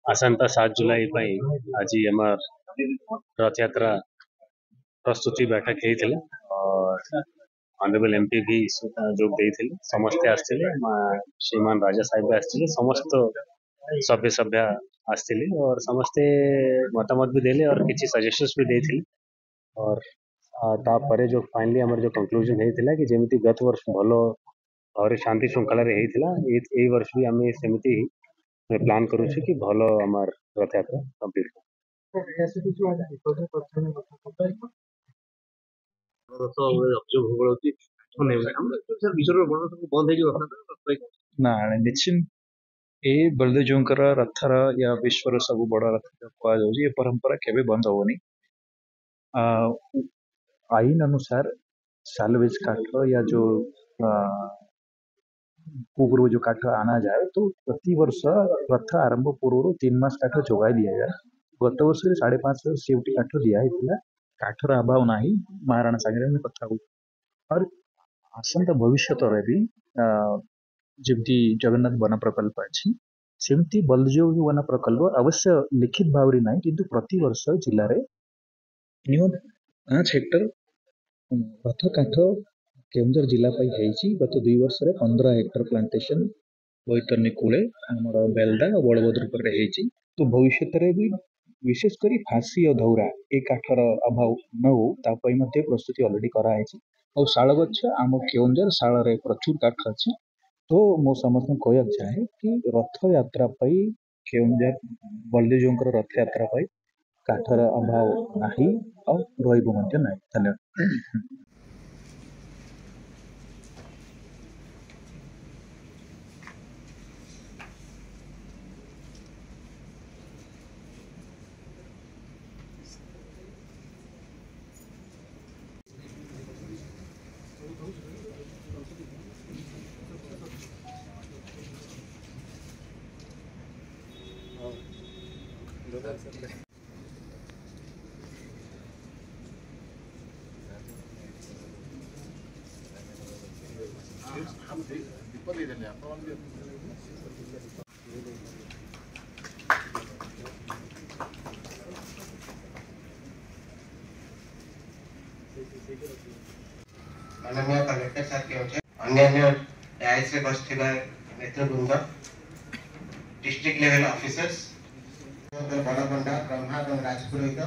आसंता 7 जुलाई आज रथ यात्रा प्रस्तुति बैठक होता और ऑनरेबल एमपी भी जोग देते समस्ते आसते श्रीमान राजा साहेब भी आसते समस्त सभ्य सभ्य आसते और समस्ते मतामत भी देले और किसी सजेशंस भी देते और तापर जो फाइनली हमर जो कंक्लूजन होता कि जमी गत वर्ष भल और शांति श्रृंखला ए वर्ष भी आम सेमती प्लान करुचे कि भल आमर रथ यात्रा कंप्लीट ना निश्चित ए बलदेवजींकर रथर या विश्वर सब बड़ रथ कहुए परंपरा केवे बंद होनी आईन अनुसार सालवेज काठ या जो पूर्व जो काठ आना जाए तो प्रति वर्ष रथ आरंभ पूर्व 3 मास काठ जोगाई दिया जाए। गत वर्ष 5.5 सेवटी काठ दिया काठर अभाव ना महाराणा सागर कथा और आसंता भविष्य भी जमी जगन्नाथ वन प्रकल्प अच्छी सेमती बलदेव वन प्रकल्प अवश्य लिखित भाव ना कि प्रति वर्ष जिले में मिनिमम 5 हेक्टर रथ काठ केन्दुझर जिला गत 2 वर्ष 15 हेक्टर प्लांटेशन बैतरणी कूले बेलदा और बलभद्रपुर तो भविष्य भी विशेषकर फांसी और धौरा ए काठर अभाव न हो प्रस्तुति अलरेडी कराई और शाल गछ आम केन्दुझर शाल प्रचुर काठ अच्छी तो मो समस्त कह चाहे कि रथ यात्रा केन्दुझर बलदेव रथ यात्रा काठर अभाव नहीं और धन्यवाद। माननीय कलेक्टर साहब के अन्य न्यायिक बसथिबा नेतृवृंद डिस्ट्रिक्ट लेवल ऑफिसर्स बड़गंडा ब्रह्मा और राजपुरोहित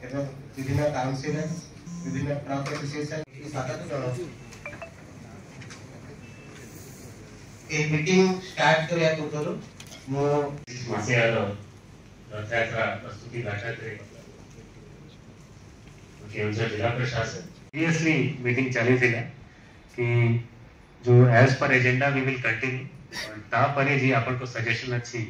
एवं विभिन्न काउंसिलर विभिन्न ट्रक एसोसिएशन स्वागत जनाऊँ मीटिंग स्टार्ट करने पूर्व रथ यात्रा प्रस्तुति बैठक केन्दुझर जिला प्रशासन सीरियसली मीटिंग चली थी कि जो as per agenda we will continue और तापरे जी आपन को सजेशन अच्छी